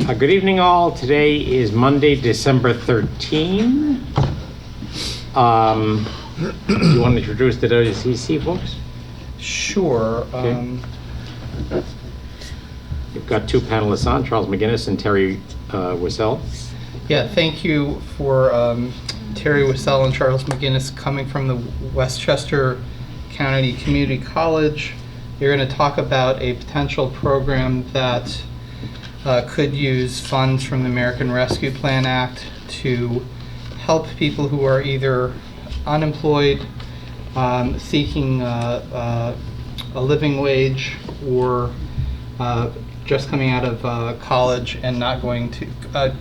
Good evening, all. Today is Monday, December 13. You want to introduce the WCC folks? Sure. Okay. You've got two panelists on, Charles McGinnis and Terry Wissell. Yeah, thank you for Terry Wissell and Charles McGinnis coming from the Westchester County Community College. You're going to talk about a potential program that could use funds from the American Rescue Plan Act to help people who are either unemployed, seeking a living wage, or just coming out of college and not going to,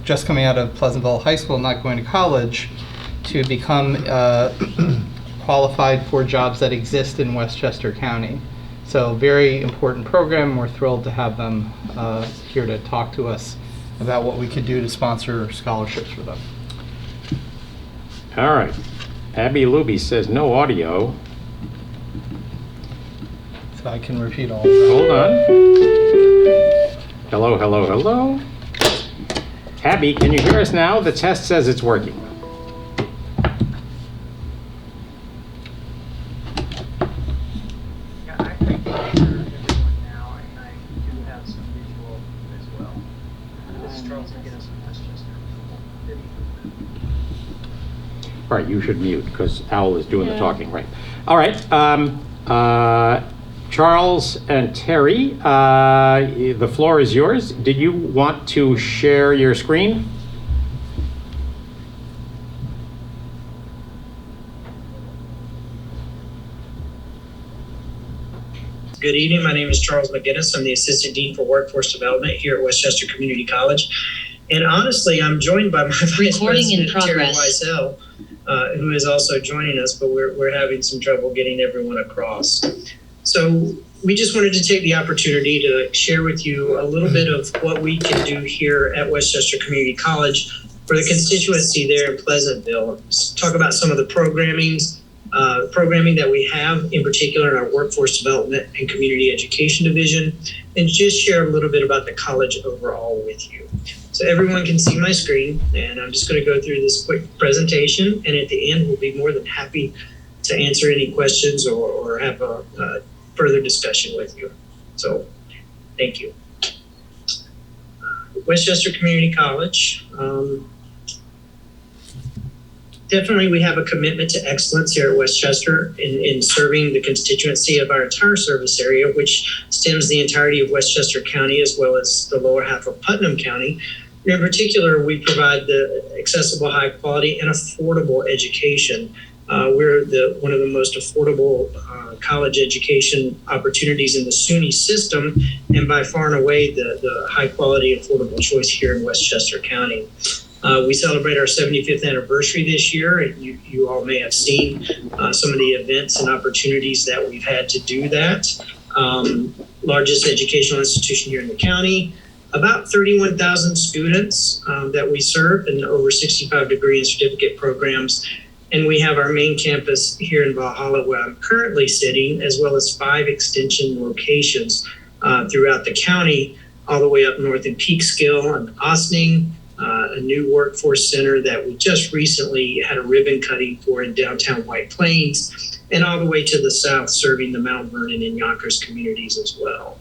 just coming out of Pleasantville High School, not going to college, to become qualified for jobs that exist in Westchester County. So very important program. We're thrilled to have them here to talk to us about what we could do to sponsor scholarships for them. All right. Abby Luby says no audio. So I can repeat all of that. Hold on. Hello, hello, hello. Abby, can you hear us now? The test says it's working. Yeah, I can hear everyone now, and I do have some visual as well. This is Charles McGinnis from Westchester. All right, you should mute because Owl is doing the talking, right? All right. Charles and Terry, the floor is yours. Did you want to share your screen? Good evening. My name is Charles McGinnis. I'm the Assistant Dean for Workforce Development here at Westchester Community College. And honestly, I'm joined by my Vice President, Terry Wissell, who is also joining us, but we're having some trouble getting everyone across. So we just wanted to take the opportunity to share with you a little bit of what we can do here at Westchester Community College for the constituency there in Pleasantville. Talk about some of the programming that we have, in particular in our Workforce Development and Community Education Division, and just share a little bit about the college overall with you. So everyone can see my screen, and I'm just going to go through this quick presentation, and at the end we'll be more than happy to answer any questions or have a further discussion with you. So thank you. Westchester Community College. Definitely we have a commitment to excellence here at Westchester in serving the constituency of our entire service area, which stems the entirety of Westchester County as well as the lower half of Putnam County. In particular, we provide the accessible, high quality, and affordable education. We're one of the most affordable college education opportunities in the SUNY system, and by far and away the high quality, affordable choice here in Westchester County. We celebrate our 75th anniversary this year, and you all may have seen some of the events and opportunities that we've had to do that. Largest educational institution here in the county, about 31,000 students that we serve, and over 65 degree and certificate programs. And we have our main campus here in Valhalla, where I'm currently sitting, as well as 5 extension locations throughout the county, all the way up north in Peekskill and Ossining, a new workforce center that we just recently had a ribbon cutting for in downtown White Plains, and all the way to the south, serving the Mount Vernon and Yonkers communities as well.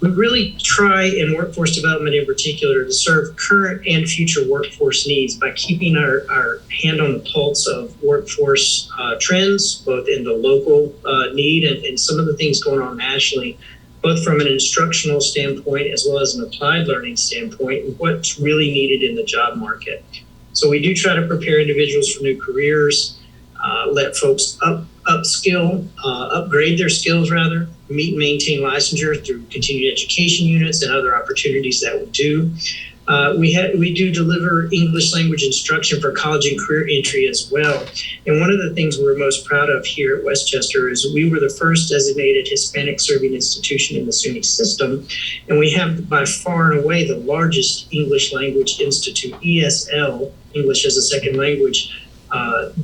We really try in workforce development in particular to serve current and future workforce needs by keeping our hand on the pulse of workforce trends, both in the local need and some of the things going on nationally, both from an instructional standpoint as well as an applied learning standpoint, and what's really needed in the job market. So we do try to prepare individuals for new careers, let folks upgrade their skills rather, meet and maintain licensure through continued education units and other opportunities that we do. We do deliver English language instruction for college and career entry as well. And one of the things we're most proud of here at Westchester is we were the first designated Hispanic serving institution in the SUNY system. And we have by far and away the largest English language institute, ESL, English as a second language,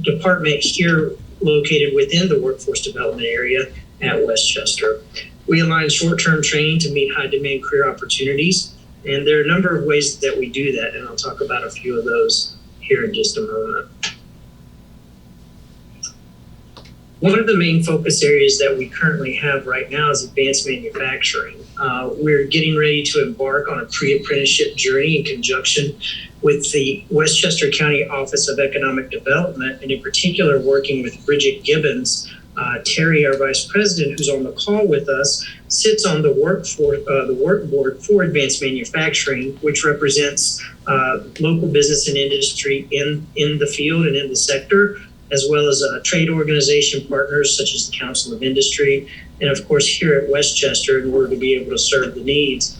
department here located within the workforce development area at Westchester. We align short-term training to meet high-demand career opportunities. And there are a number of ways that we do that, and I'll talk about a few of those here in just a moment. One of the main focus areas that we currently have right now is advanced manufacturing. We're getting ready to embark on a pre-apprenticeship journey in conjunction with the Westchester County Office of Economic Development, and in particular working with Bridget Gibbons. Terry, our vice president, who's on the call with us, sits on the work board for advanced manufacturing, which represents local business and industry in the field and in the sector, as well as trade organization partners such as the Council of Industry, and of course here at Westchester in order to be able to serve the needs.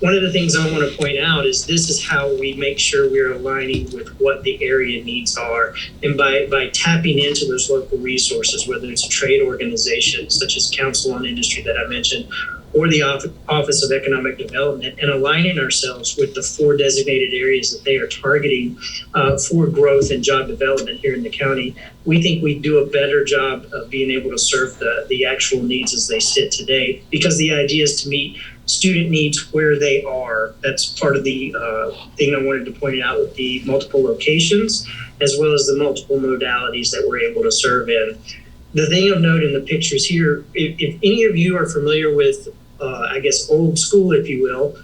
One of the things I want to point out is this is how we make sure we're aligning with what the area needs are. And by tapping into those local resources, whether it's a trade organization such as Council on Industry that I mentioned, or the Office of Economic Development, and aligning ourselves with the 4 designated areas that they are targeting for growth and job development here in the county, we think we do a better job of being able to serve the actual needs as they sit today, because the idea is to meet student needs where they are. That's part of the thing I wanted to point out with the multiple locations, as well as the multiple modalities that we're able to serve in. The thing of note in the pictures here, if any of you are familiar with I guess old school, if you will,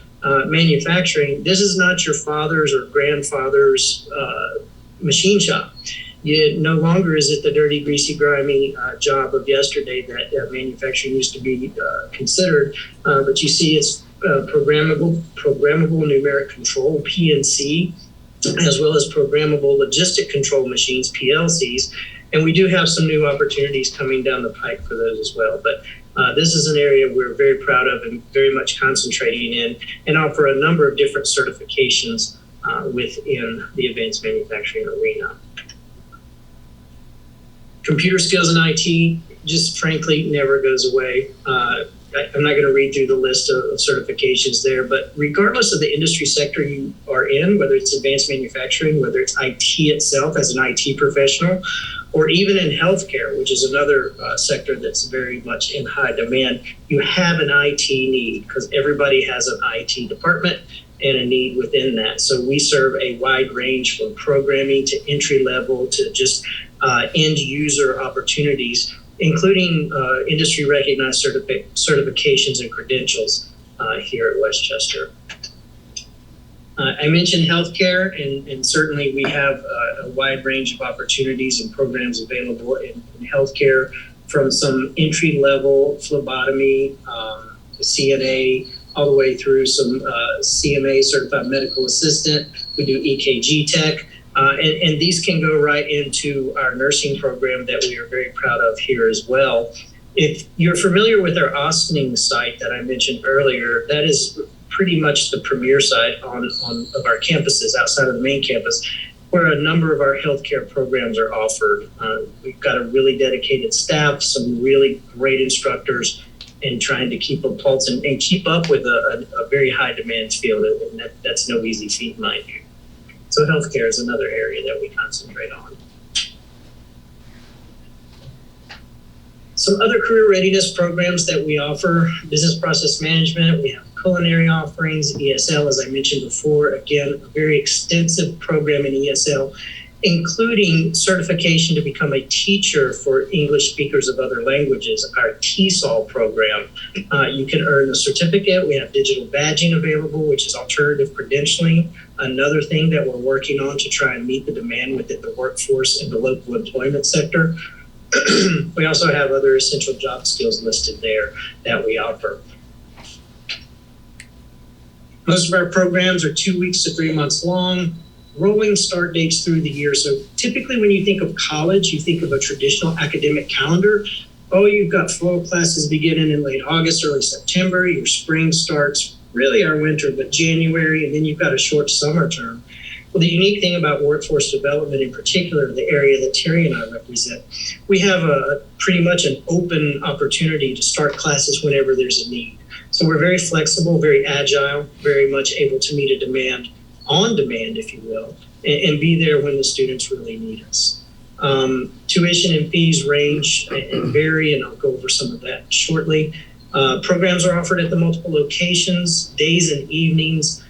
manufacturing, this is not your father's or grandfather's machine shop. No longer is it the dirty, greasy, grimy job of yesterday that manufacturing used to be considered, but you see it's programmable numeric control, PNC, as well as programmable logistic control machines, PLCs, and we do have some new opportunities coming down the pike for those as well. But this is an area we're very proud of and very much concentrating in, and offer a number of different certifications within the advanced manufacturing arena. Computer skills and IT just frankly never goes away. I'm not going to read through the list of certifications there, but regardless of the industry sector you are in, whether it's advanced manufacturing, whether it's IT itself as an IT professional, or even in healthcare, which is another sector that's very much in high demand, you have an IT need because everybody has an IT department and a need within that. So we serve a wide range from programming to entry level to just end user opportunities, including industry recognized certifications and credentials here at Westchester. I mentioned healthcare, and certainly we have a wide range of opportunities and programs available in healthcare, from some entry level phlebotomy, CNA, all the way through some CMA, certified medical assistant. We do EKG tech. And these can go right into our nursing program that we are very proud of here as well. If you're familiar with our Ossining site that I mentioned earlier, that is pretty much the premier site of our campuses outside of the main campus, where a number of our healthcare programs are offered. We've got a really dedicated staff, some really great instructors, and trying to keep a pulse and keep up with a very high demand field. And that's no easy feat, mind you. So healthcare is another area that we concentrate on. Some other career readiness programs that we offer: business process management, we have culinary offerings, ESL, as I mentioned before, again, a very extensive program in ESL, including certification to become a teacher for English speakers of other languages, our TESOL program. You can earn a certificate. We have digital badging available, which is alternative credentialing, another thing that we're working on to try and meet the demand within the workforce in the local employment sector. We also have other essential job skills listed there that we offer. Most of our programs are 2 weeks to 3 months long, rolling start dates through the year. So typically when you think of college, you think of a traditional academic calendar. Oh, you've got fall classes beginning in late August, early September. Your spring starts really our winter, but January, and then you've got a short summer term. Well, the unique thing about workforce development, in particular, the area that Terry and I represent, we have pretty much an open opportunity to start classes whenever there's a need. So we're very flexible, very agile, very much able to meet a demand, on demand, if you will, and be there when the students really need us. Tuition and fees range and vary, and I'll go over some of that shortly. Programs are offered at the multiple locations, days and evenings.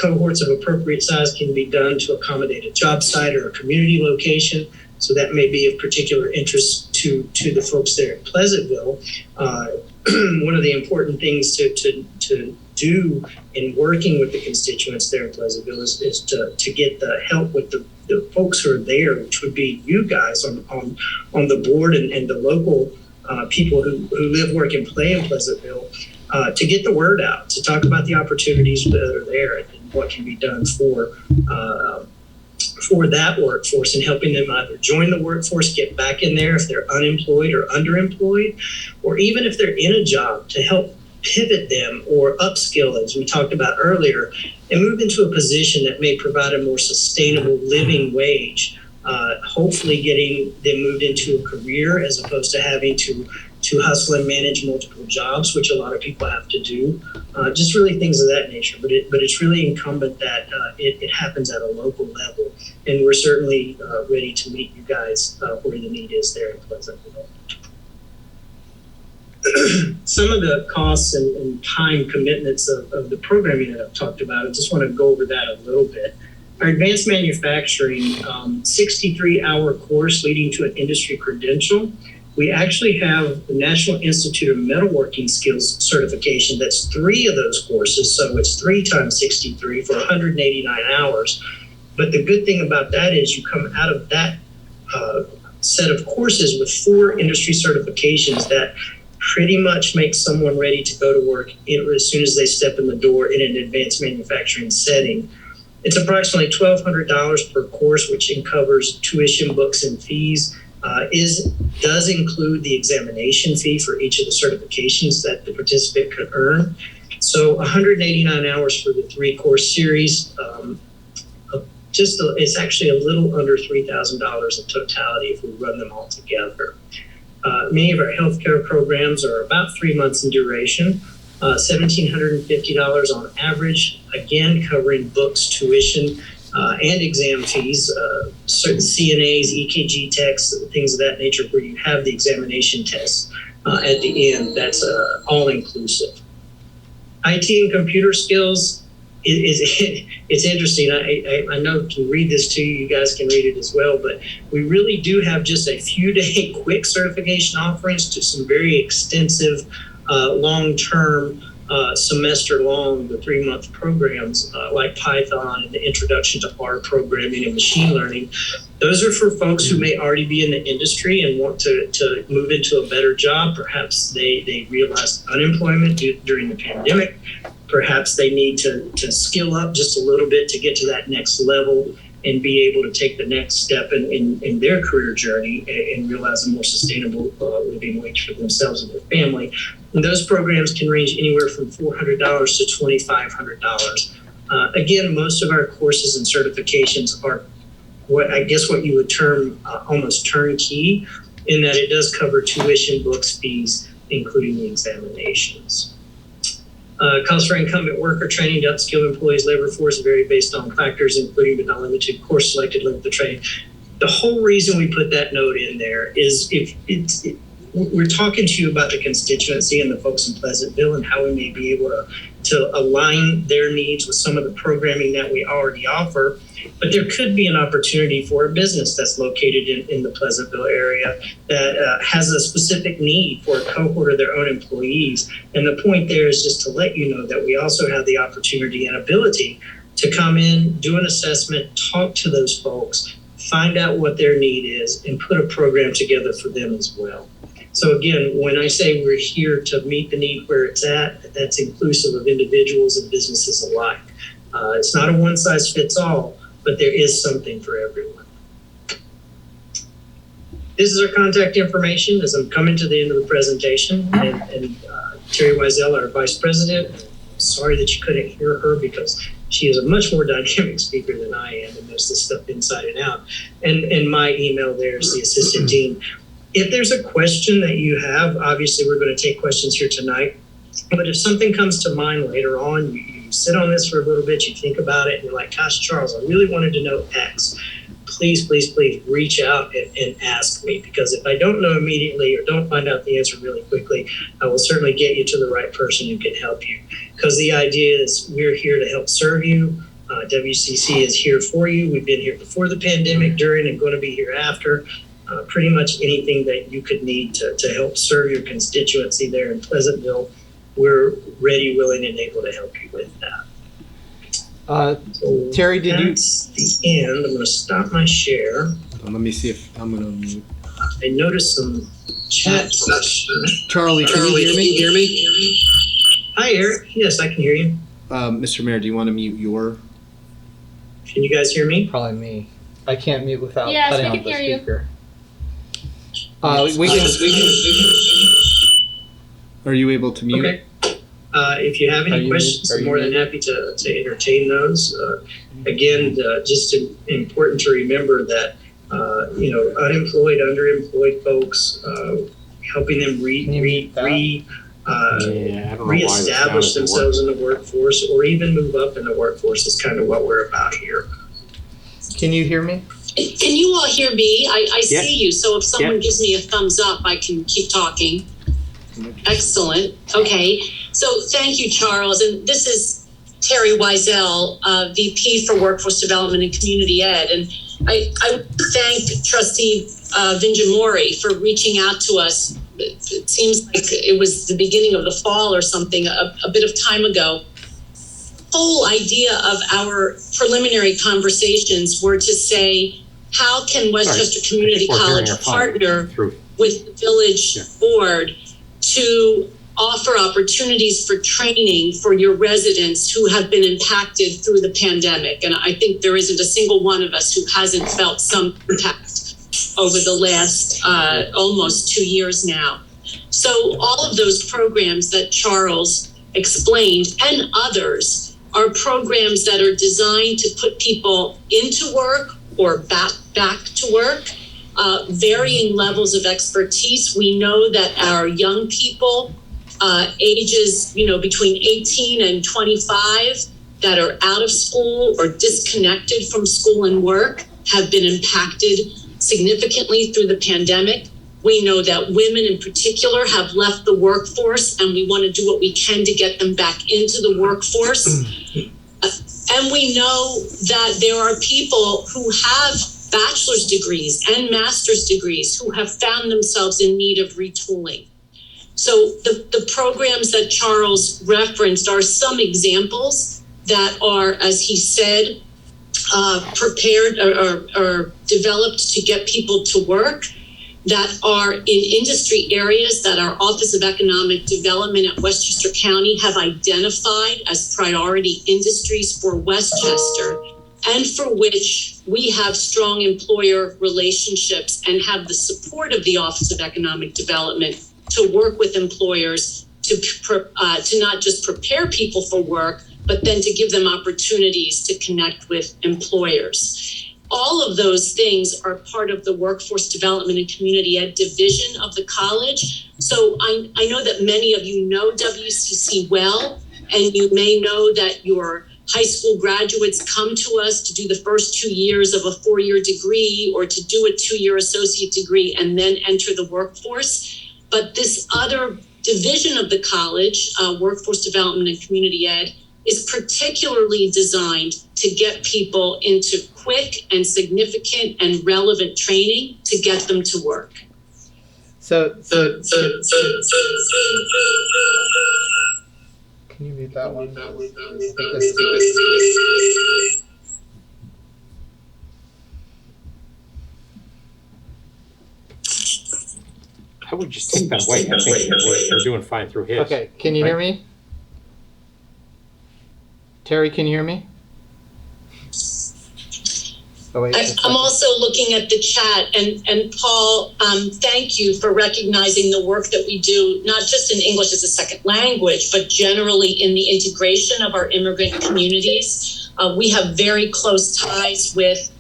Cohorts of appropriate size can be done to accommodate a job site or a community location. So that may be of particular interest to the folks there at Pleasantville. One of the important things to do in working with the constituents there in Pleasantville is to get the help with the folks who are there, which would be you guys on the board and the local people who live, work, and play in Pleasantville, to get the word out, to talk about the opportunities that are there and what can be done for that workforce, and helping them either join the workforce, get back in there if they're unemployed or underemployed, or even if they're in a job, to help pivot them or upskill, as we talked about earlier, and move into a position that may provide a more sustainable living wage, hopefully getting them moved into a career as opposed to having to hustle and manage multiple jobs, which a lot of people have to do. Just really things of that nature. But it's really incumbent that it happens at a local level. And we're certainly ready to meet you guys where the need is there in Pleasantville. Some of the costs and time commitments of the programming that I've talked about, I just want to go over that a little bit. Our advanced manufacturing 63-hour course leading to an industry credential. We actually have the National Institute of Metalworking Skills certification. That's 3 of those courses. So it's 3 times 63 for 189 hours. But the good thing about that is you come out of that set of courses with 4 industry certifications that pretty much make someone ready to go to work as soon as they step in the door in an advanced manufacturing setting. It's approximately $1,200 per course, which covers tuition, books, and fees. Does include the examination fee for each of the certifications that the participant could earn. So 189 hours for the 3-course series. It's actually a little under $3,000 in totality if we run them all together. Many of our healthcare programs are about 3 months in duration, $1,750 on average, again, covering books, tuition, and exam fees, certain CNAs, EKG techs, things of that nature where you have the examination tests at the end. That's all inclusive. IT and computer skills, it's interesting. I know I can read this to you. You guys can read it as well. But we really do have just a few day quick certification offerings to some very extensive, long-term, semester-long, the 3-month programs like Python and the Introduction to R programming and machine learning. Those are for folks who may already be in the industry and want to move into a better job. Perhaps they realized unemployment during the pandemic. Perhaps they need to skill up just a little bit to get to that next level and be able to take the next step in their career journey and realize a more sustainable living wage for themselves and their family. And those programs can range anywhere from $400 to $2,500. Again, most of our courses and certifications are what you would term almost turnkey, in that it does cover tuition, books, fees, including the examinations. Costs for incumbent worker training to upskill employees' labor force vary based on factors including but not limited to course selected, length of training. The whole reason we put that note in there is we're talking to you about the constituency and the folks in Pleasantville and how we may be able to align their needs with some of the programming that we already offer. But there could be an opportunity for a business that's located in the Pleasantville area that has a specific need for a cohort of their own employees. And the point there is just to let you know that we also have the opportunity and ability to come in, do an assessment, talk to those folks, find out what their need is, and put a program together for them as well. So again, when I say we're here to meet the need where it's at, that's inclusive of individuals and businesses alike. It's not a one-size-fits-all, but there is something for everyone. This is our contact information as I'm coming to the end of the presentation. And Terry Wiesel, our Vice President, sorry that you couldn't hear her because she is a much more dynamic speaker than I am and knows this stuff inside and out. And my email there is the Assistant Dean. If there's a question that you have, obviously we're going to take questions here tonight. But if something comes to mind later on, you sit on this for a little bit, you think about it, and you're like, gosh, Charles, I really wanted to know X. please, please, please reach out and ask me, because if I don't know immediately or don't find out the answer really quickly, I will certainly get you to the right person who can help you. Because the idea is we're here to help serve you. WCC is here for you. We've been here before the pandemic, during, and going to be here after. Pretty much anything that you could need to help serve your constituency there in Pleasantville, we're ready, willing, and able to help you with that. So Terry, did you? That's the end. I'm going to stop my share. Let me see if I'm gonna mute. I noticed some chat questions. Charlie, can you hear me? Hi, Eric. Yes, I can hear you. Mr. Mayor, do you want to mute your? Can you guys hear me? Probably me. I can't mute without Yes, cutting we off can the hear you. speaker. We can. Are you able to mute? Okay. If you have Are any you questions, mute- are I'm you more than muted? happy to entertain those. Again, just important to remember that, unemployed, underemployed folks, helping them Can you mute that? I don't know why the sound reestablish isn't themselves in the workforce, or even move up in the workforce is kind of what we're about here. Can you hear me? Can you all hear me? I Yeah. see you, so if someone Yeah. gives me a thumbs up, I can keep talking. Excellent. Okay. So thank you, Charles. And this is Terry Wiesel, VP for Workforce Development and Community Ed. And I thank Trustee Vinjamori for reaching out to us. It seems like it was the beginning of the fall or something, a bit of time ago. The whole idea of our preliminary conversations were to say, how can Westchester Community We're hearing College your phone partner through. with the village Yeah. board to offer opportunities for training for your residents who have been impacted through the pandemic? And I think there isn't a single one of us who hasn't felt some impact over the last almost 2 years now. So all of those programs that Charles explained and others are programs that are designed to put people into work or back to work. Varying levels of expertise. We know that our young people, ages between 18 and 25, that are out of school or disconnected from school and work, have been impacted significantly through the pandemic. We know that women in particular have left the workforce, and we want to do what we can to get them back into the workforce. And we know that there are people who have bachelor's degrees and master's degrees who have found themselves in need of retooling. So the programs that Charles referenced are some examples that are, as he said, prepared or developed to get people to work, that are in industry areas that our Office of Economic Development at Westchester County have identified as priority industries for Westchester, and for which we have strong employer relationships and have the support of the Office of Economic Development to work with employers to not just prepare people for work, but then to give them opportunities to connect with employers. All of those things are part of the Workforce Development and Community Ed division of the college. So I know that many of you know WCC well, and you may know that your high school graduates come to us to do the first 2 years of a 4-year degree or to do a 2-year associate degree and then enter the workforce. But this other division of the college, Workforce Development and Community Ed, is particularly designed to get people into quick and significant and relevant training to get them to work. So can you mute that one? I would just take that away. I think we're doing fine through his. Okay, can you hear me? Terry, can you hear me? Oh, wait, I'm also looking at the chat, and Paul, thank you for recognizing the work that we do, not just in English as a second language, but generally in the integration of our immigrant communities. We have very close ties with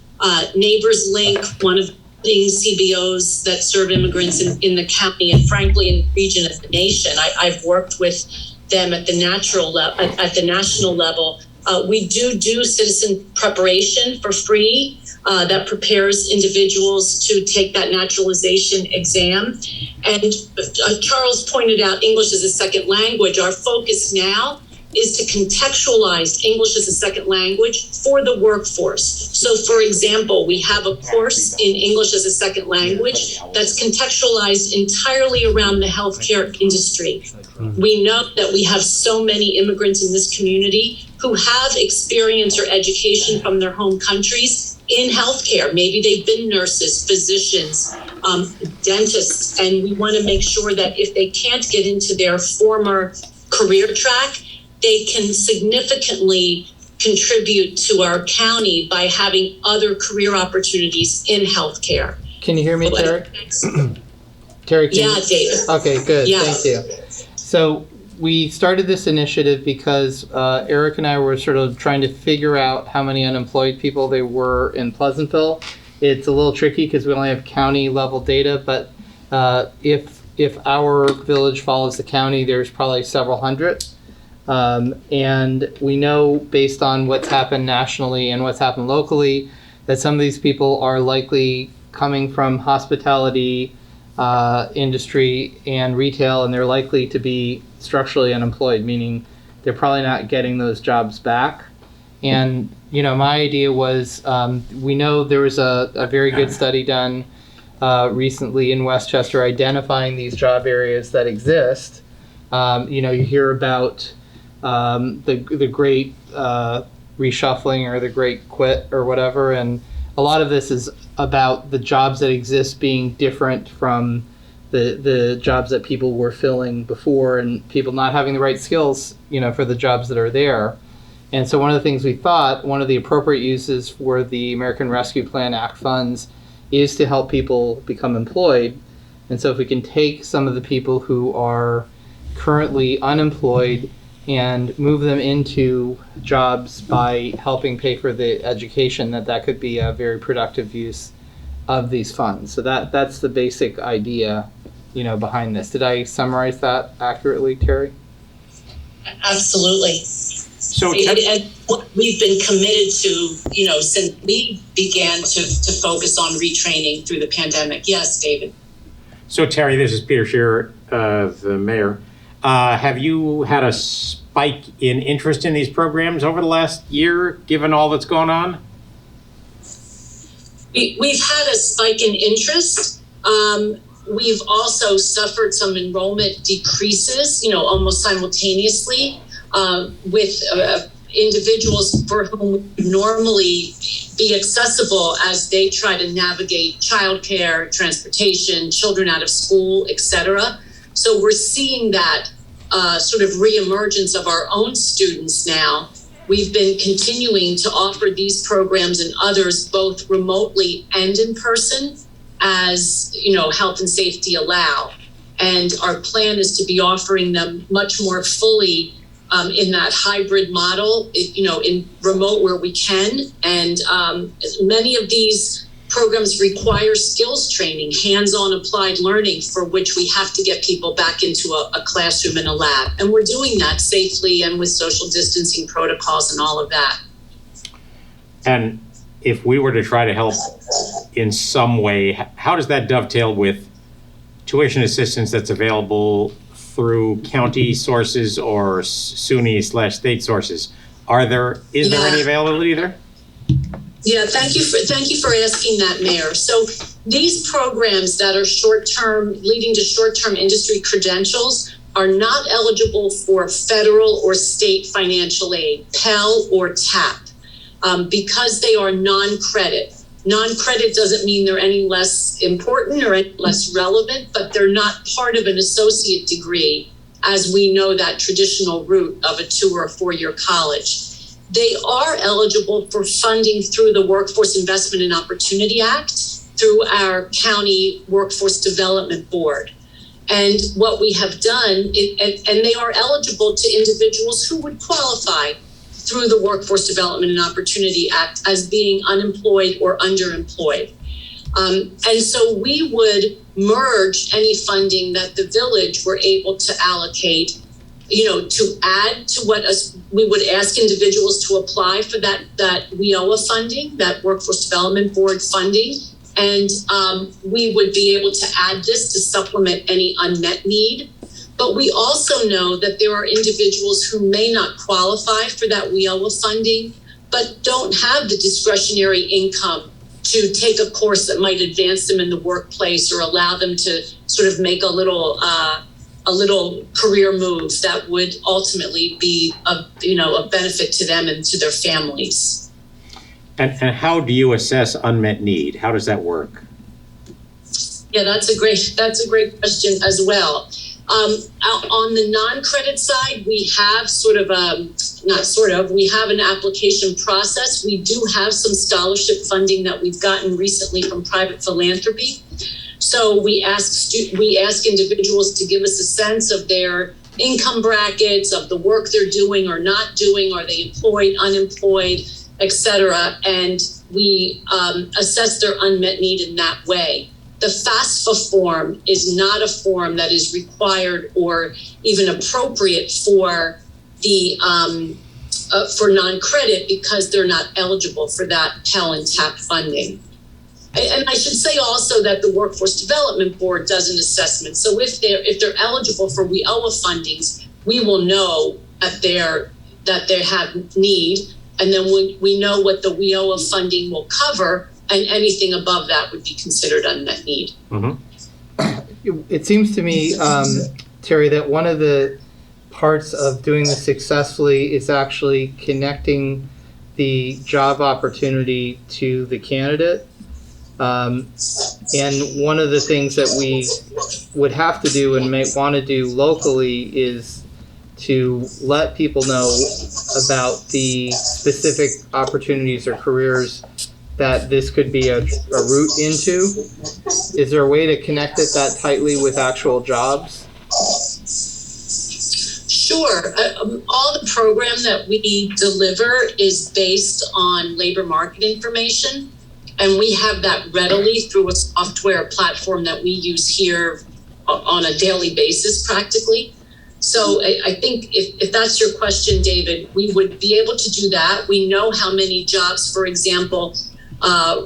Neighbors Link, one of the CBOs that serve immigrants in the county and frankly in the region of the nation. I've worked with them at the national level. We do citizen preparation for free that prepares individuals to take that naturalization exam. And Charles pointed out English as a second language. Our focus now is to contextualize English as a second language for the workforce. So for example, we have a course in English as a second language that's contextualized entirely around the healthcare industry. We know that we have so many immigrants in this community who have experience or education from their home countries in healthcare. Maybe they've been nurses, physicians, dentists, and we want to make sure that if they can't get into their former career track, they can significantly contribute to our county by having other career opportunities in healthcare. Can you hear me, Terry? Terry, can Yeah, David. Okay, good. Yeah. Thank you. So we started this initiative because Eric and I were sort of trying to figure out how many unemployed people there were in Pleasantville. It's a little tricky because we only have county level data, but if our village follows the county, there's probably several hundred. And we know based on what's happened nationally and what's happened locally that some of these people are likely coming from hospitality industry and retail, and they're likely to be structurally unemployed, meaning they're probably not getting those jobs back. And, you know, my idea was we know there was a very good study done recently in Westchester identifying these job areas that exist. You know, you hear about the great reshuffling or the great quit or whatever, and a lot of this is about the jobs that exist being different from the jobs that people were filling before, and people not having the right skills, you know, for the jobs that are there. And so one of the things we thought, one of the appropriate uses for the American Rescue Plan Act funds is to help people become employed. And so if we can take some of the people who are currently unemployed and move them into jobs by helping pay for the education, that could be a very productive use of these funds. So that's the basic idea, you know, behind this. Did I summarize that accurately, Terry? Absolutely. So And what we've been committed to, you know, since we began to focus on retraining through the pandemic. Yes, David. So Terry, this is Peter Shearer, the mayor. Have you had a spike in interest in these programs over the last year, given all that's going on? We've had a spike in interest. We've also suffered some enrollment decreases, you know, almost simultaneously with individuals for whom would normally be accessible as they try to navigate childcare, transportation, children out of school, etc. So we're seeing that sort of reemergence of our own students now. We've been continuing to offer these programs and others both remotely and in person as, you know, health and safety allow. And our plan is to be offering them much more fully in that hybrid model, you know, in remote where we can. And many of these programs require skills training, hands-on applied learning, for which we have to get people back into a classroom and a lab. And we're doing that safely and with social distancing protocols and all of that. And if we were to try to help in some way, how does that dovetail with tuition assistance that's available through county sources or SUNY/state sources? Is there any availability there? Yeah, thank you for asking that, Mayor. So these programs that are short-term, leading to short-term industry credentials, are not eligible for federal or state financial aid, Pell or TAP, because they are non-credit. Non-credit doesn't mean they're any less important or any less relevant, but they're not part of an associate degree, as we know that traditional route of a 2 or 4 year college. They are eligible for funding through the Workforce Investment and Opportunity Act, through our County Workforce Development Board. And what we have done, and they are eligible to individuals who would qualify through the Workforce Development and Opportunity Act as being unemployed or underemployed. And so we would merge any funding that the village were able to allocate to add to what we would ask individuals to apply for that WIOA funding, that Workforce Development Board funding. And we would be able to add this to supplement any unmet need. But we also know that there are individuals who may not qualify for that WIOA funding, but don't have the discretionary income to take a course that might advance them in the workplace or allow them to sort of make a little career move that would ultimately be a benefit to them and to their families. And how do you assess unmet need? How does that work? Yeah, that's a great question as well. On the non-credit side, we have we have an application process. We do have some scholarship funding that we've gotten recently from private philanthropy. So we ask individuals to give us a sense of their income brackets, of the work they're doing or not doing, are they employed, unemployed, etc. And we assess their unmet need in that way. The FAFSA form is not a form that is required or even appropriate for the for non-credit because they're not eligible for that Pell and TAP funding. And I should say also that the Workforce Development Board does an assessment. So if they're eligible for WIOA fundings, we will know that they have need, and then we know what the WIOA funding will cover, and anything above that would be considered unmet need. Mm-hmm. It seems to me, Terry, that one of the parts of doing this successfully is actually connecting the job opportunity to the candidate. And one of the things that we would have to do and may want to do locally is to let people know about the specific opportunities or careers that this could be a route into. Is there a way to connect it that tightly with actual jobs? Sure. All the program that we deliver is based on labor market information. And we have that readily through a software platform that we use here on a daily basis practically. So I think if that's your question, David, we would be able to do that. We know how many jobs, for example,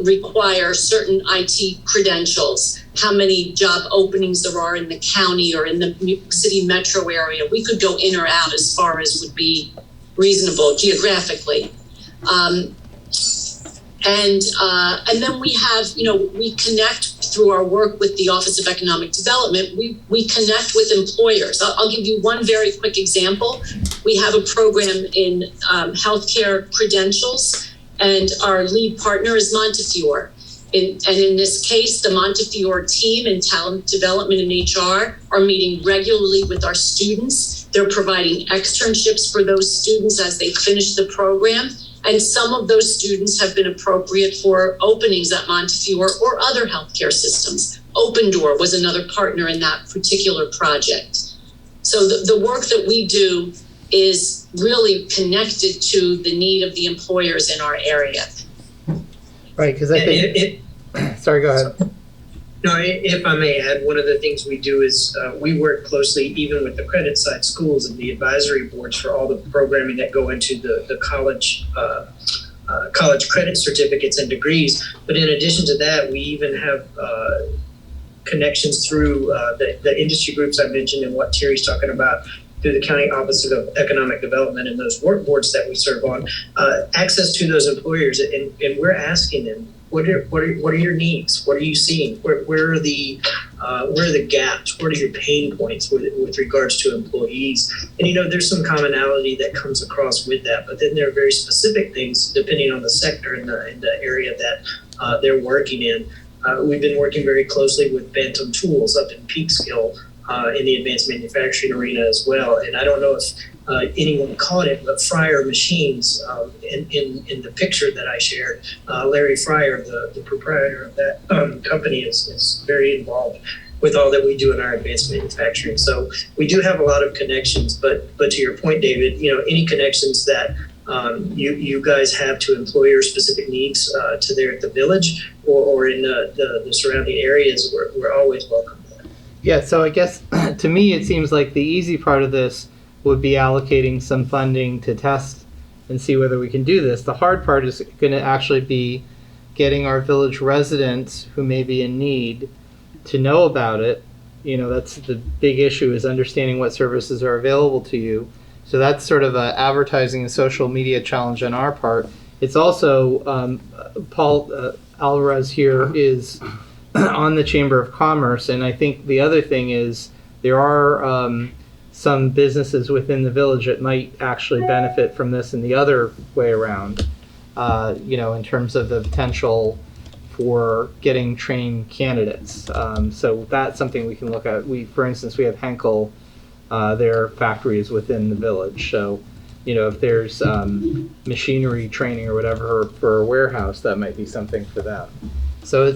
require certain IT credentials, how many job openings there are in the county or in the New York City metro area. We could go in or out as far as would be reasonable geographically. And then we have, we connect through our work with the Office of Economic Development. We connect with employers. I'll give you one very quick example. We have a program in healthcare credentials, and our lead partner is Montefiore. And in this case, the Montefiore team in talent development and HR are meeting regularly with our students. They're providing externships for those students as they finish the program. And some of those students have been appropriate for openings at Montefiore or other healthcare systems. Open Door was another partner in that particular project. So the work that we do is really connected to the need of the employers in our area. Right, because I think... Sorry, go ahead. No, if I may add, one of the things we do is we work closely even with the credit side schools and the advisory boards for all the programming that go into the college credit certificates and degrees. But in addition to that, we even have connections through the industry groups I mentioned and what Terry's talking about through the County Office of Economic Development and those work boards that we serve on, access to those employers. And we're asking them, what are your needs? What are you seeing? Where are the gaps? What are your pain points with regards to employees? And there's some commonality that comes across with that, but then there are very specific things depending on the sector and the area that they're working in. We've been working very closely with Bantam Tools up in Peekskill in the advanced manufacturing arena as well. And I don't know if anyone caught it, but Fryer Machines, in the picture that I shared, Larry Fryer, the proprietor of that company, is very involved with all that we do in our advanced manufacturing. So we do have a lot of connections, but to your point, David, any connections that you guys have to employer-specific needs to there at the village or in the surrounding areas, we're always welcome. Yeah, so I guess to me it seems like the easy part of this would be allocating some funding to test and see whether we can do this. The hard part is going to actually be getting our village residents who may be in need to know about it. That's the big issue, is understanding what services are available to you. So that's sort of an advertising and social media challenge on our part. It's also, Paul Alvarez here is on the Chamber of Commerce, and I think the other thing is there are some businesses within the village that might actually benefit from this in the other way around, in terms of the potential for getting trained candidates. So that's something we can look at. For instance, we have Henkel, their factory is within the village. So, if there's machinery training or whatever for a warehouse, that might be something for them. So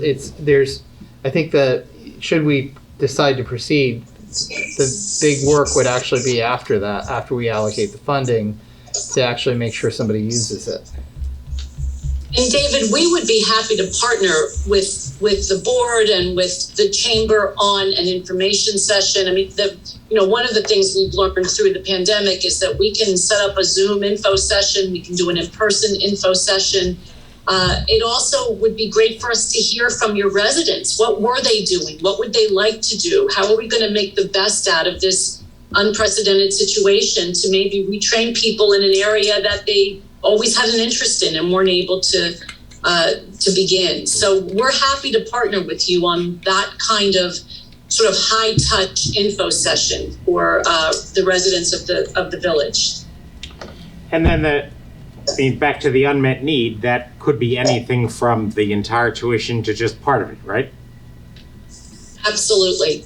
I think that should we decide to proceed, the big work would actually be after that, after we allocate the funding, to actually make sure somebody uses it. And David, we would be happy to partner with the board and with the chamber on an information session. I mean, one of the things we've learned through the pandemic is that we can set up a Zoom info session. We can do an in-person info session. It also would be great for us to hear from your residents. What were they doing? What would they like to do? How are we going to make the best out of this unprecedented situation to maybe retrain people in an area that they always had an interest in and weren't able to begin? So we're happy to partner with you on that kind of sort of high touch info session for the residents of the village. And then back to the unmet need, that could be anything from the entire tuition to just part of it, right? Absolutely.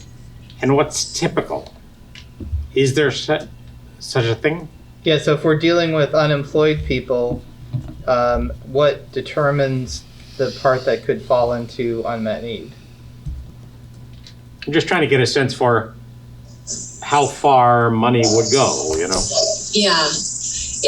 And what's typical? Is there such a thing? Yeah, so if we're dealing with unemployed people, what determines the part that could fall into unmet need? I'm just trying to get a sense for how far money would go, Yeah.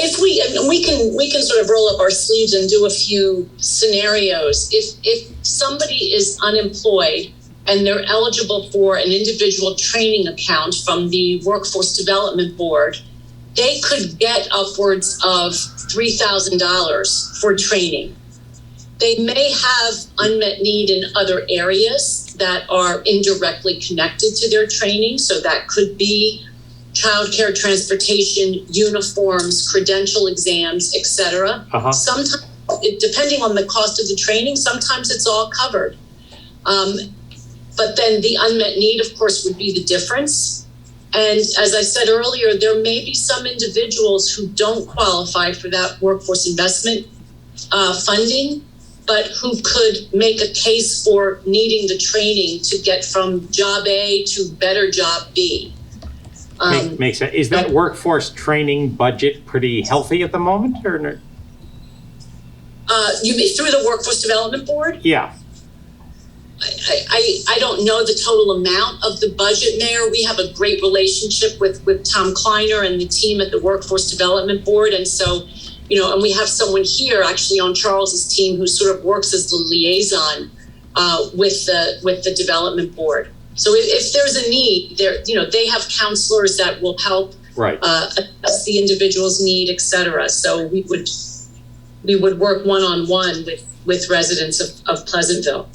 If we can sort of roll up our sleeves and do a few scenarios. If somebody is unemployed and they're eligible for an individual training account from the Workforce Development Board, they could get upwards of $3,000 for training. They may have unmet need in other areas that are indirectly connected to their training. So that could be childcare, transportation, uniforms, credential exams, etc. Sometimes, depending on the cost of the training, sometimes it's all covered. But then the unmet need, of course, would be the difference. And as I said earlier, there may be some individuals who don't qualify for that workforce investment funding, but who could make a case for needing the training to get from job A to better job B. Makes sense. Is that workforce training budget pretty healthy at the moment, or no? You mean through the Workforce Development Board? Yeah. I don't know the total amount of the budget, Mayor. We have a great relationship with Tom Kleiner and the team at the Workforce Development Board. And so, and we have someone here actually on Charles's team who sort of works as the liaison with the Development Board. So if there's a need, they have counselors that will help assess the individual's need, et cetera. So we would work one-on-one with residents of Pleasantville.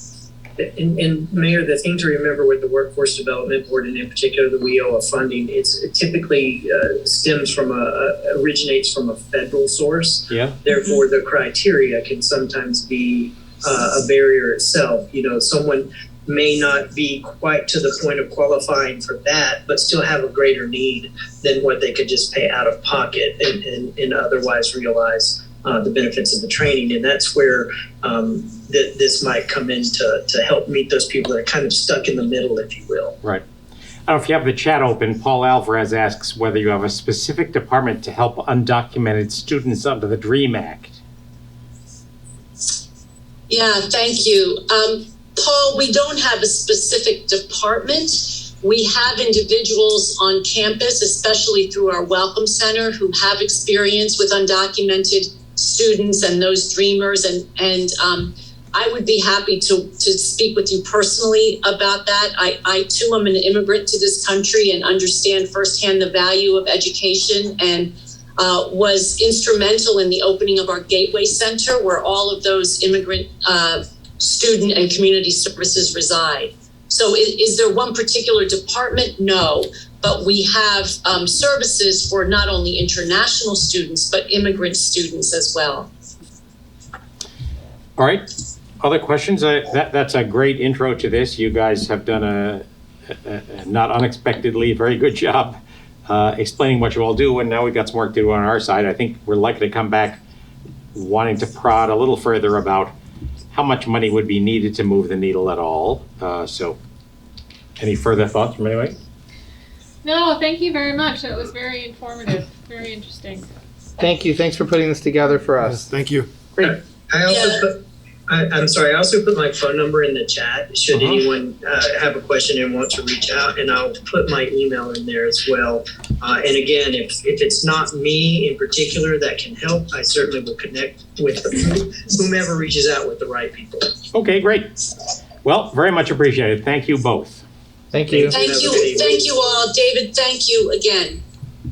And Mayor, the thing to remember with the Workforce Development Board, and in particular the WIOA funding, it typically originates from a federal source. Yeah. Therefore, the criteria can sometimes be a barrier itself. Someone may not be quite to the point of qualifying for that, but still have a greater need than what they could just pay out of pocket and otherwise realize the benefits of the training. And that's where this might come in to help meet those people that are kind of stuck in the middle, if you will. Right. I don't know if you have the chat open. Paul Alvarez asks whether you have a specific department to help undocumented students under the DREAM Act. Yeah, thank you. Paul, we don't have a specific department. We have individuals on campus, especially through our Welcome Center, who have experience with undocumented students and those dreamers. And I would be happy to speak with you personally about that. I too am an immigrant to this country and understand firsthand the value of education, and was instrumental in the opening of our Gateway Center, where all of those immigrant student and community services reside. So is there one particular department? No, but we have services for not only international students, but immigrant students as well. All right. Other questions? That's a great intro to this. You guys have done a not unexpectedly very good job explaining what you all do, and now we've got some work to do on our side. I think we're likely to come back wanting to prod a little further about how much money would be needed to move the needle at all. So any further thoughts from anybody? No, thank you very much. That was very informative, very interesting. Thank you. Thanks for putting this together for us. Thank you. Great. I'm sorry, I also put my phone number in the chat, should anyone have a question and want to reach out, and I'll put my email in there as well. And again, if it's not me in particular that can help, I certainly will connect with whomever reaches out with the right people. Okay, great. Well, very much appreciated. Thank you both. Thank you. Thank you all. David, thank you again.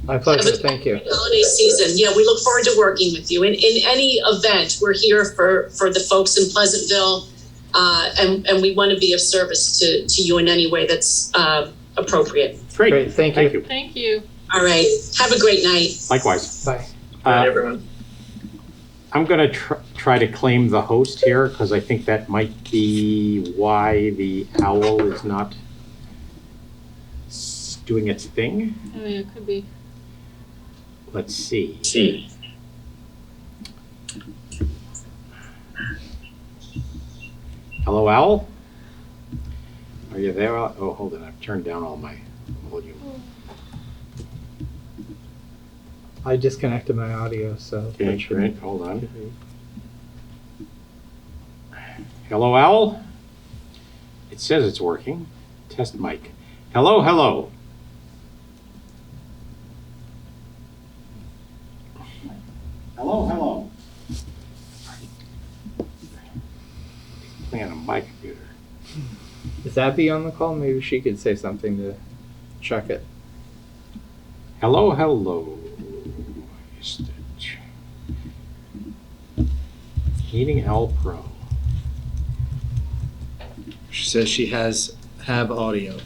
My pleasure. Thank you. Holiday season. Yeah, we look forward to working with you. In any event, we're here for the folks in Pleasantville, and we want to be of service to you in any way that's appropriate. Great. Thank you. Thank you. All right. Have a great night. Likewise. Bye. Bye, everyone. I'm going to try to claim the host here because I think that might be why the owl is not doing its thing. Oh yeah, it could be. Let's see. Hello, Owl? Are you there? Oh, hold on. I've turned down all my volume. I disconnected my audio, so. Okay, great. Hold on. Hello, Owl? It says it's working. Test mic. Hello, hello. Hello, hello. Man, on my computer. Is Abby on the call? Maybe she could say something to check it. Hello, hello. Meeting Owl Pro. She says she have audio.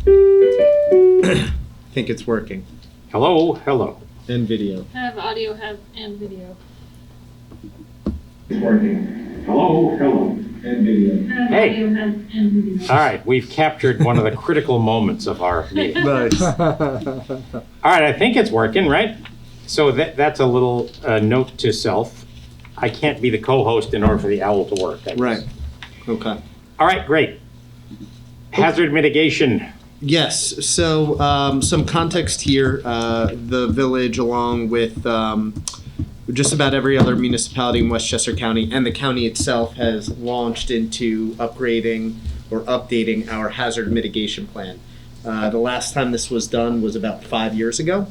I think it's working. Hello, hello. And video. Have audio, and video. It's working. Hello, hello. And video. Hey. All right, we've captured one of the critical moments of our meeting. Nice. All right, I think it's working, right? So that's a little note to self. I can't be the co-host in order for the owl to work. Right. Okay. All right, great. Hazard mitigation. Yes. So some context here. The village, along with just about every other municipality in Westchester County and the county itself, has launched into upgrading or updating our hazard mitigation plan. The last time this was done was about 5 years ago.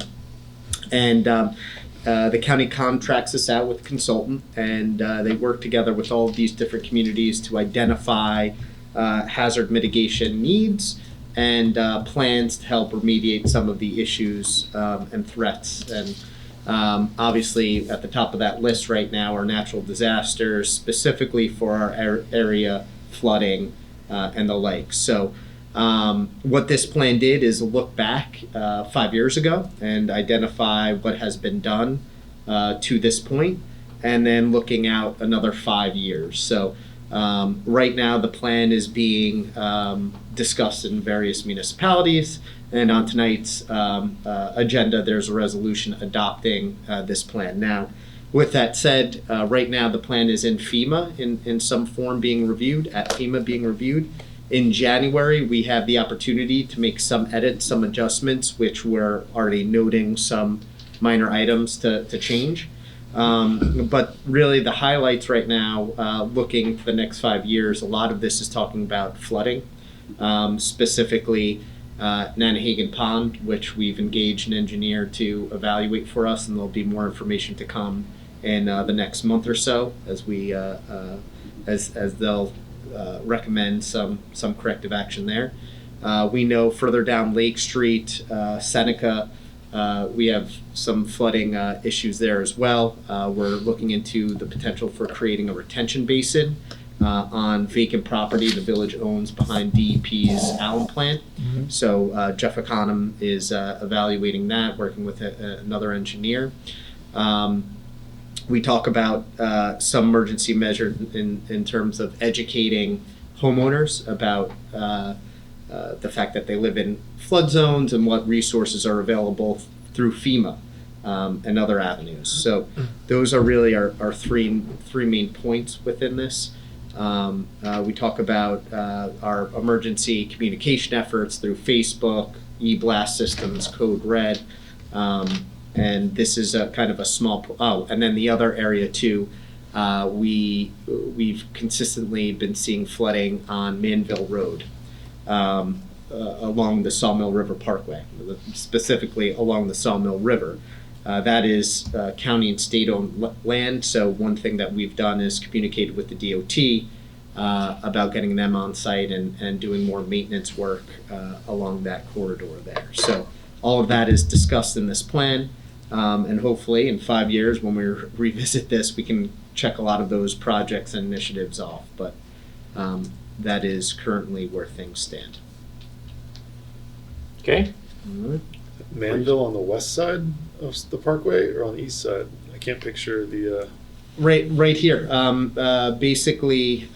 And the county contracts us out with a consultant, and they work together with all of these different communities to identify hazard mitigation needs and plans to help remediate some of the issues and threats. And obviously at the top of that list right now are natural disasters, specifically for our area, flooding and the like. So what this plan did is look back 5 years ago and identify what has been done to this point, and then looking out another 5 years. So right now the plan is being discussed in various municipalities, and on tonight's agenda there's a resolution adopting this plan. Now, with that said, right now the plan is in FEMA in some form being reviewed, at FEMA being reviewed. In January, we have the opportunity to make some edits, some adjustments, which we're already noting some minor items to change. But really the highlights right now, looking for the next 5 years, a lot of this is talking about flooding, specifically Nanahagan Pond, which we've engaged an engineer to evaluate for us, and there'll be more information to come in the next month or so as we as they'll recommend some corrective action there. We know further down Lake Street, Seneca, we have some flooding issues there as well. We're looking into the potential for creating a retention basin on vacant property the village owns behind DEP's Allen plant. So Jeff Econom is evaluating that, working with another engineer. We talk about some emergency measures in terms of educating homeowners about the fact that they live in flood zones and what resources are available through FEMA and other avenues. So those are really our three main points within this. We talk about our emergency communication efforts through Facebook, e-blast systems, Code Red, and this is a kind of a small. And then the other area too, we've consistently been seeing flooding on Manville Road, along the Sawmill River Parkway, specifically along the Sawmill River. That is county and state-owned land, so one thing that we've done is communicated with the DOT about getting them on site and doing more maintenance work along that corridor there. So all of that is discussed in this plan, and hopefully in 5 years when we revisit this, we can check a lot of those projects and initiatives off, but that is currently where things stand. Okay. Manville on the west side of the parkway or on the east side? I can't picture the. Right here. Basically,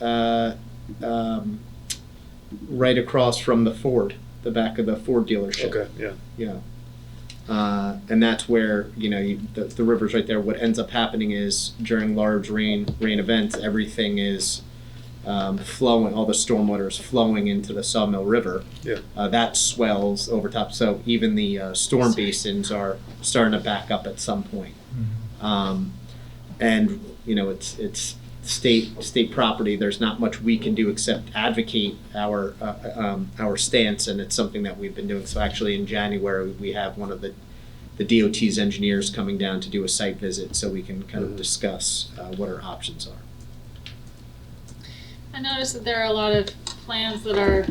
right across from the Ford, the back of the Ford dealership. Okay, yeah. Yeah. And that's where, the river's right there. What ends up happening is during large rain events, everything is flowing, all the stormwater is flowing into the Sawmill River. Yeah. That swells over top. So even the storm basins are starting to back up at some point. And, it's state property. There's not much we can do except advocate our stance, and it's something that we've been doing. So actually in January, we have one of the DOT's engineers coming down to do a site visit so we can kind of discuss what our options are. I noticed that there are a lot of plans that are,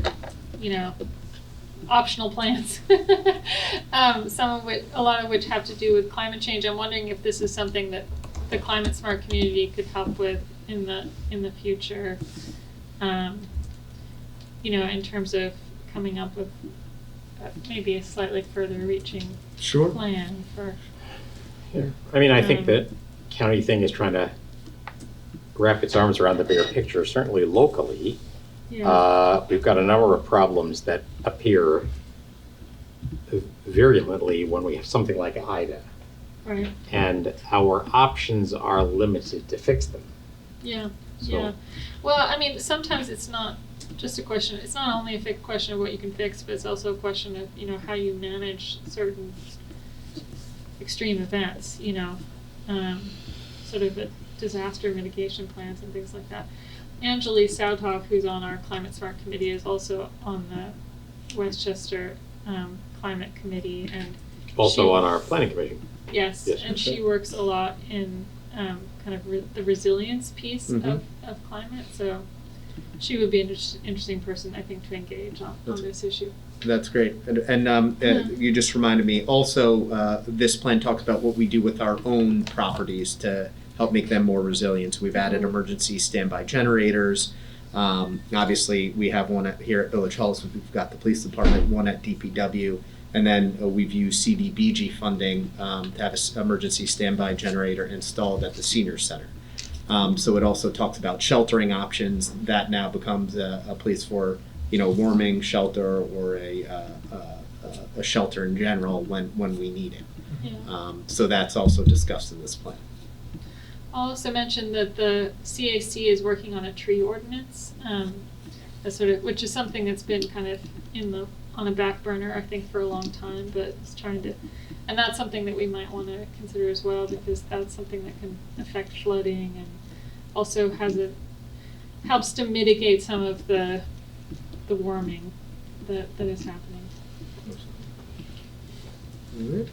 optional plans. A lot of which have to do with climate change. I'm wondering if this is something that the climate smart community could help with in the future. In terms of coming up with maybe a slightly further reaching Sure. plan for. I mean, I think that county thing is trying to wrap its arms around the bigger picture. Certainly locally, we've got a number of problems that appear virulently when we have something like Ida, Right. and our options are limited to fix them. Yeah. So- Yeah. Well, I mean, sometimes it's not just a question. It's not only a question of what you can fix, but it's also a question of how you manage certain extreme events. Sort of disaster mitigation plans and things like that. Angeli Southoff, who's on our Climate Smart Committee, is also on the Westchester Climate Committee, and Also on our planning commission. yes, Yes. and she works a lot in kind of the resilience piece Mhm. of climate. So she would be an interesting person, I think, to engage on this issue. That's great. And you just reminded me, also, this plan talks about what we do with our own properties to help make them more resilient. So we've added emergency standby generators. Obviously, we have one here at Village Hall, so we've got the police department, one at DPW, and then we've used CDBG funding to have an emergency standby generator installed at the senior center. So it also talks about sheltering options. That now becomes a place for warming shelter or a shelter in general when we need it. Yeah. So that's also discussed in this plan. I'll also mention that the CAC is working on a tree ordinance, which is something that's been kind of on a back burner, I think, for a long time, but it's and that's something that we might want to consider as well, because that's something that can affect flooding and also helps to mitigate some of the warming that is happening. All right.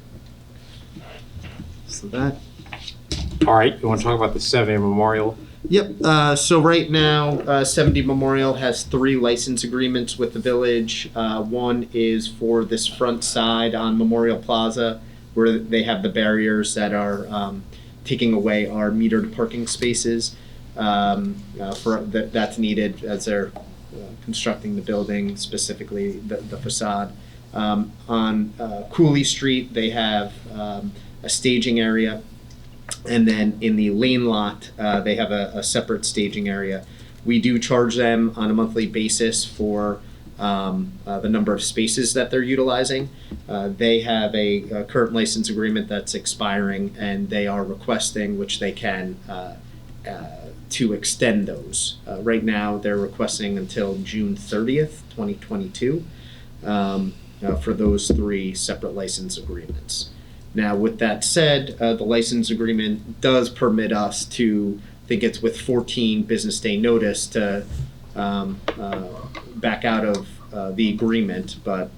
So that. All right, you want to talk about the 7 Memorial? Yep. So right now, 70 Memorial has 3 license agreements with the village. One is for this front side on Memorial Plaza, where they have the barriers that are taking away our metered parking spaces. That's needed as they're constructing the building, specifically the facade. On Cooley Street, they have a staging area. And then in the lane lot, they have a separate staging area. We do charge them on a monthly basis for the number of spaces that they're utilizing. They have a current license agreement that's expiring, and they are requesting, which they can, to extend those. Right now, they're requesting until June 30th, 2022, for those 3 separate license agreements. Now, with that said, the license agreement does permit us to, I think it's with 14 business day notice, to back out of the agreement, but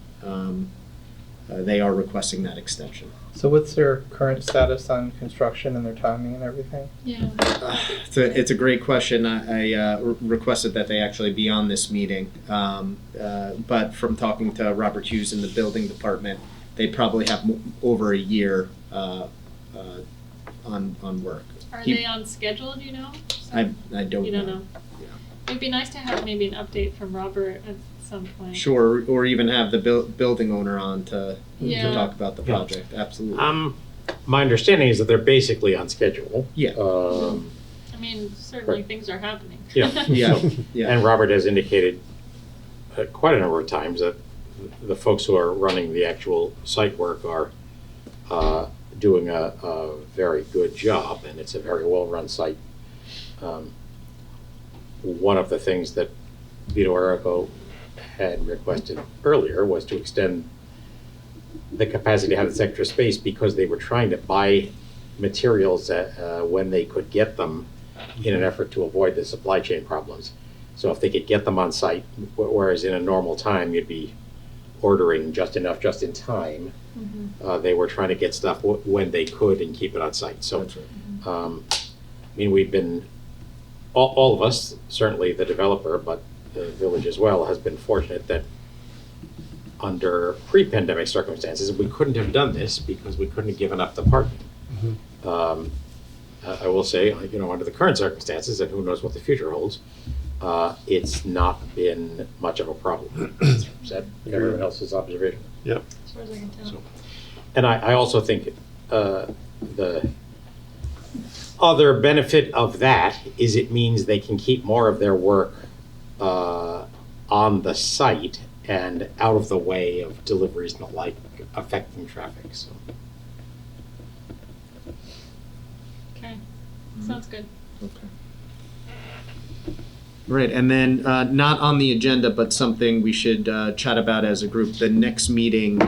they are requesting that extension. So what's their current status on construction and their timing and everything? Yeah. It's a great question. I requested that they actually be on this meeting, but from talking to Robert Hughes in the building department, they probably have over a year on work. Are they on schedule, do you know? I don't know. You don't know? Yeah. It'd be nice to have maybe an update from Robert at some point. Sure, or even have the building owner on to Yeah. talk about the project. Absolutely. My understanding is that they're basically on schedule. Yeah. I mean, certainly Right. things are happening. Yeah. Yeah. So- Yeah. And Robert has indicated quite a number of times that the folks who are running the actual site work are doing a very good job, and it's a very well-run site. One of the things that Vito Errico had requested earlier was to extend the capacity to have this extra space because they were trying to buy materials when they could get them in an effort to avoid the supply chain problems. So if they could get them on site, whereas in a normal time you'd be ordering just enough, just in time, they were trying to get stuff when they could and keep it on site. So, That's right. I mean, we've been, all of us, certainly the developer, but the village as well, has been fortunate that under pre-pandemic circumstances, we couldn't have done this because we couldn't have given up the parking. I will say, under the current circumstances, and who knows what the future holds, it's not been much of a problem. Is that everyone else's observation? Yep. As far as I can tell. So, and I also think the other benefit of that is it means they can keep more of their work on the site and out of the way of deliveries and the like affecting traffic. So. Okay, sounds good. Right, and then not on the agenda, but something we should chat about as a group. The next meeting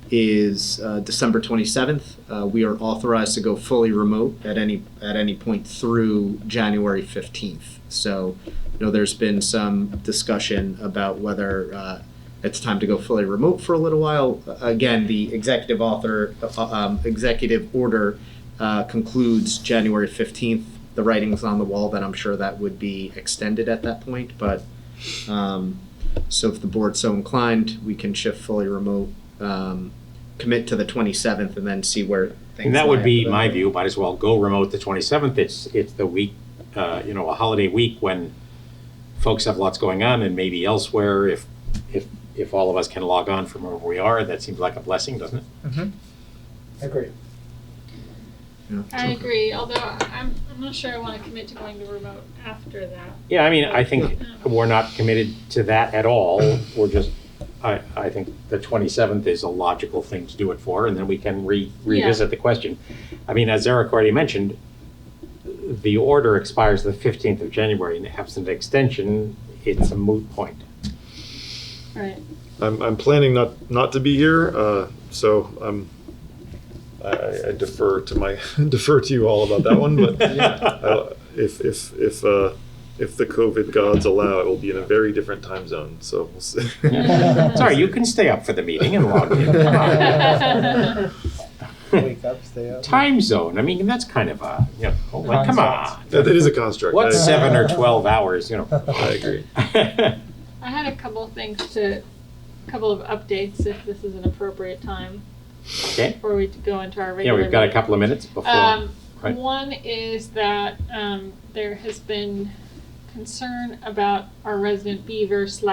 is December 27th. We are authorized to go fully remote at any point through January 15th. So, there's been some discussion about whether it's time to go fully remote for a little while. Again, the executive order concludes January 15th. The writing's on the wall that I'm sure that would be extended at that point, but so if the board's so inclined, we can shift fully remote, commit to the 27th, and then see where things And that lie would be after that. my view. Might as well go remote the 27th. It's the week, a holiday week when folks have lots going on, and maybe elsewhere. If all of us can log on from wherever we are, that seems like a blessing, doesn't it? Agreed. Yeah. I agree, although I'm not sure I want to commit to going to remote after that. Yeah, I mean, I think we're not committed to that at all. We're just, I think the 27th is a logical thing to do it for, and then we can revisit the question. I mean, as Eric already mentioned, the order expires the 15th of January, and absent extension, it's a moot point. Right. I'm planning not to be here, so I defer to you all about that one. But if the COVID gods allow, it will be in a very different time zone. So we'll see. Sorry, you can stay up for the meeting and log in. Come on. Wake up, stay up. Time zone, I mean, that's kind of a, like, come on. That is a construct. What's I 7 or 12 hours, I agree. I had a couple of couple of updates if this is an appropriate time Okay, before we go into our yeah, regular. we've got a meeting. couple of minutes before. Right. One is that there has been concern about our resident beavers in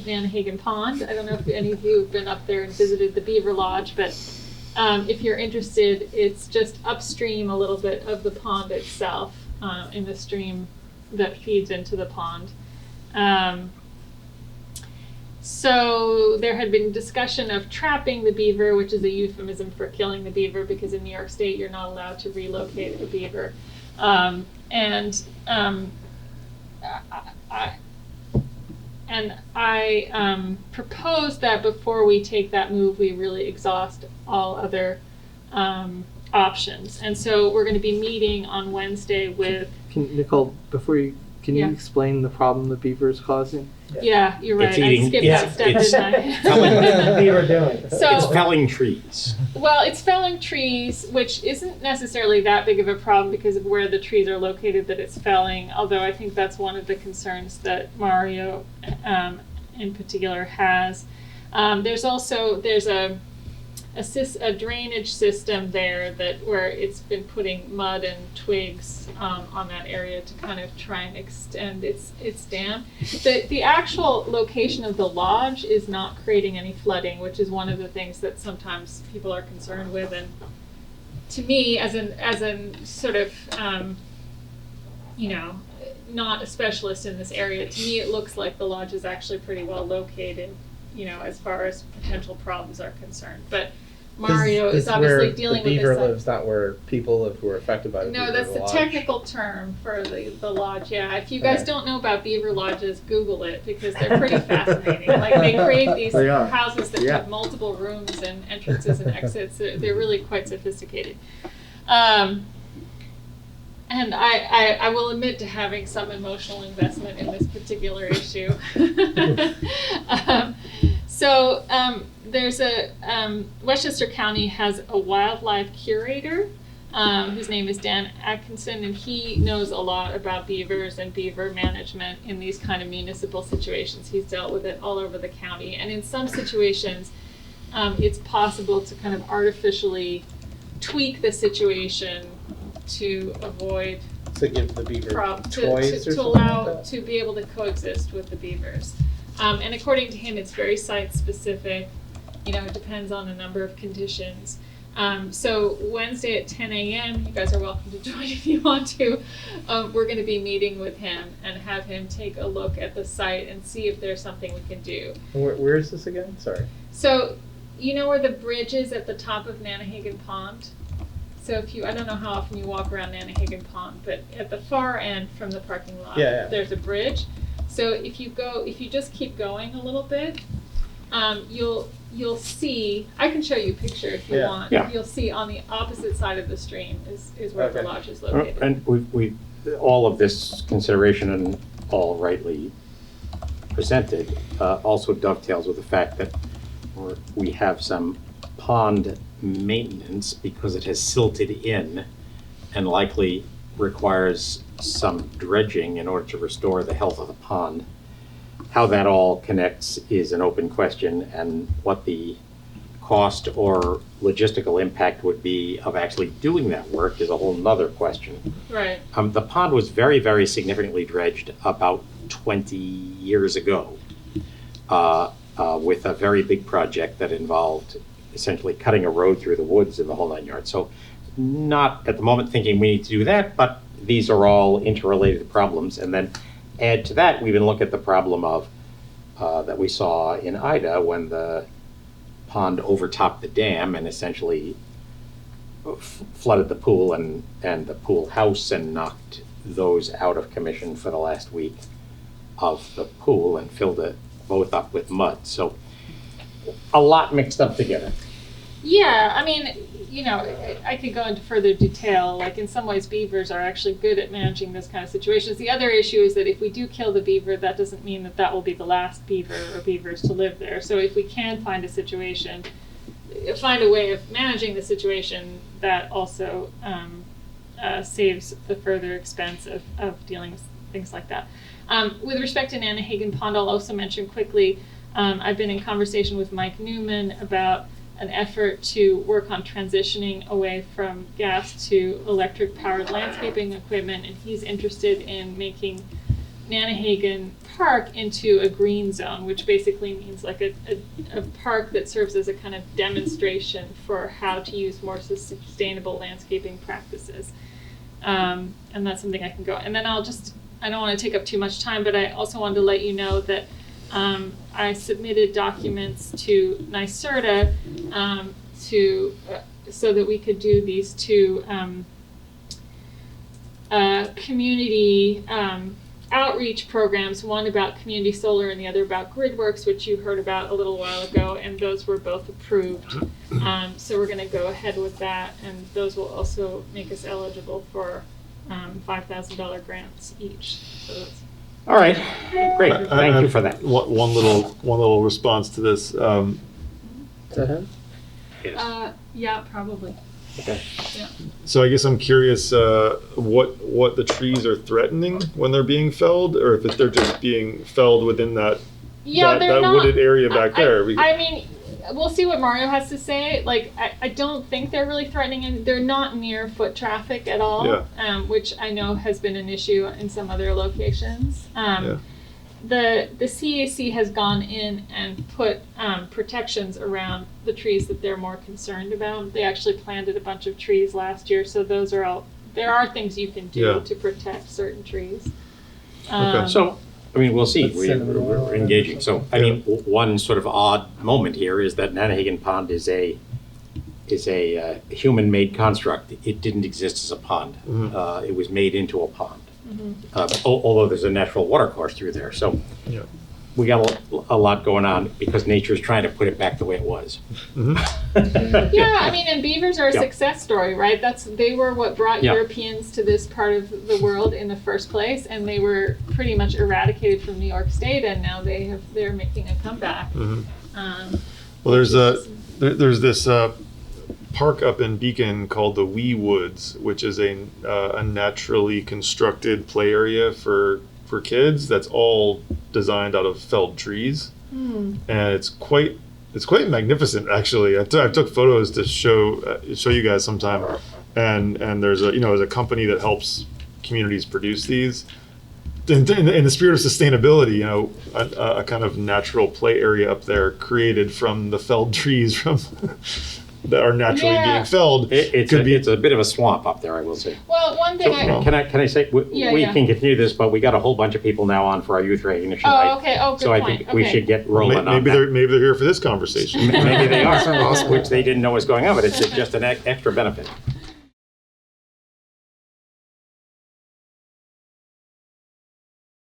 Manhagan Pond. I don't know if any of you have been up there and visited the Beaver Lodge, but if you're interested, it's just upstream a little bit of the pond itself, in the stream that feeds into the pond. So there had been discussion of trapping the beaver, which is a euphemism for killing the beaver, because in New York State you're not allowed to relocate a beaver. I proposed that before we take that move, we really exhaust all other options. And so we're going to be meeting on Wednesday with. Nicole, can you Yeah. explain the problem the beaver is causing? Yeah, you're right. It's I eating- skipped yeah, that step, it's- didn't I? Beaver doing? It's So, felling trees. well, it's felling trees, which isn't necessarily that big of a problem because of where the trees are located that it's felling, although I think that's one of the concerns that Mario in particular has. There's a drainage system there where it's been putting mud and twigs on that area to kind of try and extend its dam. The actual location of the lodge is not creating any flooding, which is one of the things that sometimes people are concerned with. And to me, as an sort of not a specialist in this area, to me it looks like the lodge is actually pretty well located, as far as potential problems are concerned. But Mario is obviously dealing with this. The beaver lives, not where people live who are affected by the beaver. No, that's the lodge. technical term for the lodge, yeah. If you guys Okay. don't know about beaver lodges, Google it, because they're pretty fascinating. Like, they create these They are. houses that Yeah. have multiple rooms and entrances and exits. They're really quite sophisticated. And I will admit to having some emotional investment in this particular issue. There's Westchester County has a wildlife curator, whose name is Dan Atkinson, and he knows a lot about beavers and beaver management in these kind of municipal situations. He's dealt with it all over the county, and in some situations, it's possible to kind of artificially tweak the situation to avoid To give the beaver to toys or something allow like that? to be able to coexist with the beavers. And according to him, it's very site specific. It depends on a number of conditions. So Wednesday at 10 a.m., you guys are welcome to join if you want to. We're going to be meeting with him and have him take a look at the site and see if there's something we can do. And where is this again? Sorry. So, where the bridge is at the top of Nanahagan Pond? So I don't know how often you walk around Nanahagan Pond, but at the far end from the parking lot, Yeah. there's a bridge. So if you just keep going a little bit, you'll see, I can show you a picture if you Yeah. want. Yeah. You'll see on the opposite side of the stream is where the Okay. lodge is located. And we all of this consideration, and all rightly presented, also dovetails with the fact that we have some pond maintenance because it has silted in and likely requires some dredging in order to restore the health of the pond. How that all connects is an open question, and what the cost or logistical impact would be of actually doing that work is a whole nother question. Right. The pond was very, very significantly dredged about 20 years ago with a very big project that involved essentially cutting a road through the woods in the whole 9 yards. So not at the moment thinking we need to do that, but these are all interrelated problems. And then add to that, we even look at the problem of that we saw in Ida when the pond overtopped the dam and essentially flooded the pool and the pool house and knocked those out of commission for the last week of the pool and filled it both up with mud. So a lot mixed up together. Yeah, I mean, I could go into further detail. Like, in some ways, beavers are actually good at managing this kind of situations. The other issue is that if we do kill the beaver, that doesn't mean that will be the last beaver or beavers to live there. So if we can find a situation find a way of managing the situation that also saves the further expense of dealing with things like that. With respect to Nanahagan Pond, I'll also mention quickly, I've been in conversation with Mike Newman about an effort to work on transitioning away from gas to electric powered landscaping equipment, and he's interested in making Nanahagan Park into a green zone, which basically means like a park that serves as a kind of demonstration for how to use more sustainable landscaping practices. And that's something I can go. And then I don't want to take up too much time, but I also wanted to let you know that I submitted documents to NYSERDA so that we could do these two community outreach programs, one about community solar and the other about GridWorks, which you heard about a little while ago, and those were both approved. So we're going to go ahead with that, and those will also make us eligible for $5,000 grants each. So that's All right, great, thank you for that. One little response to this. Is that him? Yes. yeah, probably. Okay. So I guess I'm curious what the trees are threatening when they're being felled, or if they're just being felled within that Yeah, they're that not, wooded area back there. I mean, we'll see what Mario has to say. Like, I don't think they're really threatening, and they're not near foot traffic at all, which I know has been an issue in some other locations. The CAC has gone in and put protections around the trees that they're more concerned about. They actually planted a bunch of trees last year, so those are all. There are things you can do to protect certain trees. So, I mean, we'll see. That's cinnamon oil. We're engaging. So, I mean, one sort of odd moment here is that Nanahagan Pond is a human-made construct. It didn't exist as a pond. It was made into a pond. Although there's a natural water course through there. So we got a lot going on because nature's trying to put it back the way it was. Yeah, I mean, and beavers are a success story, right? They were what brought Europeans to this part of the world in the first place, and they were pretty much eradicated from New York State, and now they're making a comeback. Well, there's this park up in Beacon called the Wee Woods, which is a naturally constructed play area for kids. That's all designed out of felled trees, and it's quite magnificent. Actually, I took photos to show you guys sometime, and there's a company that helps communities produce these. In the spirit of sustainability, a kind of natural play area up there created from the felled trees from. That are naturally being felled. It's a bit of a swamp up there, I will say. Well, one thing Can I say we can continue this, but we got a whole bunch of people now on for our youth recognition night. okay. Oh, good So I think we should get rolling on maybe that. they're here for this conversation. Maybe they are, which they didn't know was going on, but it's just an extra benefit.